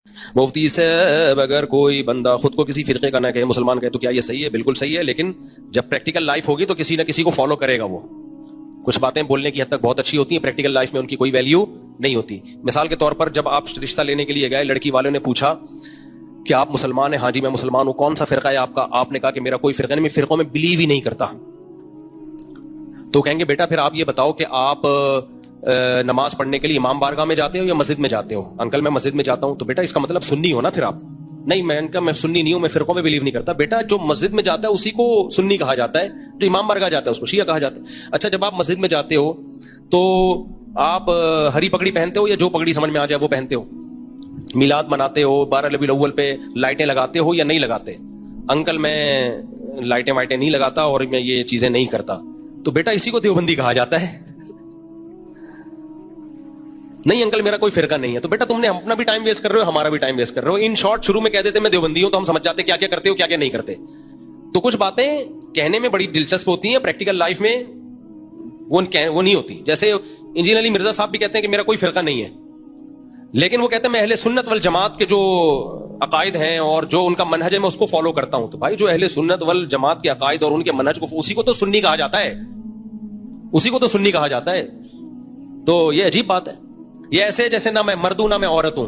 مفتی صاحب اگر کوئی بندہ خود کو کسی فرقے کا نہ کہے مسلمان کہے تو کیا یہ صحیح ہے؟ بالکل صحیح ہے، لیکن جب پریکٹیکل لائف ہوگی تو کسی نہ کسی کو فالو کرے گا. وہ کچھ باتیں بولنے کی حد تک بہت اچھی ہوتی ہیں، پریکٹیکل لائف میں ان کی کوئی ویلیو نہیں ہوتی. مثال کے طور پر جب آپ رشتہ لینے کے لیے گئے، لڑکی والوں نے پوچھا کہ آپ مسلمان ہیں؟ ہاں جی میں مسلمان ہوں. کون سا فرقہ ہے آپ کا؟ آپ نے کہا کہ میرا کوئی فرقہ نہیں، میں فرقوں میں بلیو ہی نہیں کرتا. تو کہیں گے بیٹا پھر آپ یہ بتاؤ کہ آپ نماز پڑھنے کے لیے امام بارگاہ میں جاتے ہو یا مسجد میں جاتے ہو؟ انکل میں مسجد میں جاتا ہوں. تو بیٹا اس کا مطلب سنی ہو نا پھر آپ. نہیں میں سنی نہیں ہوں، میں فرقوں میں بلیو نہیں کرتا. بیٹا جو مسجد میں جاتا ہے اسی کو سنی کہا جاتا ہے، جو امام بارگاہ جاتا ہے اس کو شیعہ کہا جاتا ہے. اچھا جب آپ مسجد میں جاتے ہو تو آپ ہری پگڑی پہنتے ہو یا جو پگڑی سمجھ میں آ جائے وہ پہنتے ہو؟ میلاد مناتے ہو؟ 12 ربیع الاول پہ لائٹیں لگاتے ہو یا نہیں لگاتے؟ انکل میں لائٹیں وائٹیں نہیں لگاتا اور میں یہ چیزیں نہیں کرتا. تو بیٹا اسی کو دیوبندی کہا جاتا ہے. نہیں انکل میرا کوئی فرقہ نہیں ہے. تو بیٹا تم نے اپنا بھی ٹائم ویسٹ کر رہے ہو، ہمارا بھی ٹائم ویسٹ کر رہے ہو. ان شارٹ شروع میں کہہ دیتے میں دیوبندی ہوں تو ہم سمجھ جاتے کیا کیا کرتے ہو کیا کیا نہیں کرتے. تو کچھ باتیں کہنے میں بڑی دلچسپ ہوتی ہیں، پریکٹیکل لائف میں وہ نہیں ہوتی. جیسے انجینئر علی مرزا صاحب بھی کہتے ہیں کہ میرا کوئی فرقہ نہیں ہے، لیکن وہ کہتے ہیں میں اہل سنت والجماعت کے جو عقائد ہیں اور جو ان کا منہج ہے میں اس کو فالو کرتا ہوں. تو بھائی جو اہل سنت والجماعت کے عقائد اور ان کے منہج کو، اسی کو تو سنی کہا جاتا ہے، اسی کو تو سنی کہا جاتا ہے. تو یہ عجیب بات ہے. یہ ایسے جیسے نہ میں مرد ہوں نہ میں عورت ہوں.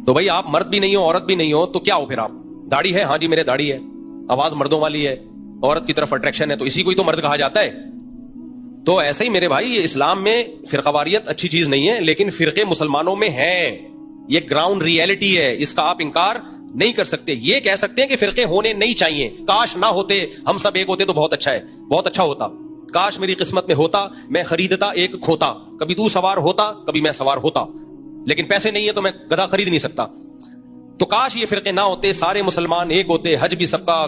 تو بھائی آپ مرد بھی نہیں ہو عورت بھی نہیں ہو تو کیا ہو پھر آپ؟ داڑھی ہے؟ ہاں جی میرے داڑھی ہے. آواز مردوں والی ہے، عورت کی طرف اٹریکشن ہے، تو اسی کو ہی تو مرد کہا جاتا ہے. تو ایسے ہی میرے بھائی یہ اسلام میں فرقہ واریت اچھی چیز نہیں ہے، لیکن فرقے مسلمانوں میں ہیں. یہ گراؤنڈ ریئلٹی ہے، اس کا آپ انکار نہیں کر سکتے. یہ کہہ سکتے ہیں کہ فرقے ہونے نہیں چاہیے، کاش نہ ہوتے، ہم سب ایک ہوتے تو بہت اچھا ہے، بہت اچھا ہوتا. کاش میری قسمت میں ہوتا، میں خریدتا ایک کھوتا. کبھی تو سوار ہوتا کبھی میں سوار ہوتا، لیکن پیسے نہیں ہے تو میں گدھا خرید نہیں سکتا. تو کاش یہ فرقے نہ ہوتے، سارے مسلمان ایک ہوتے، حج بھی سب کا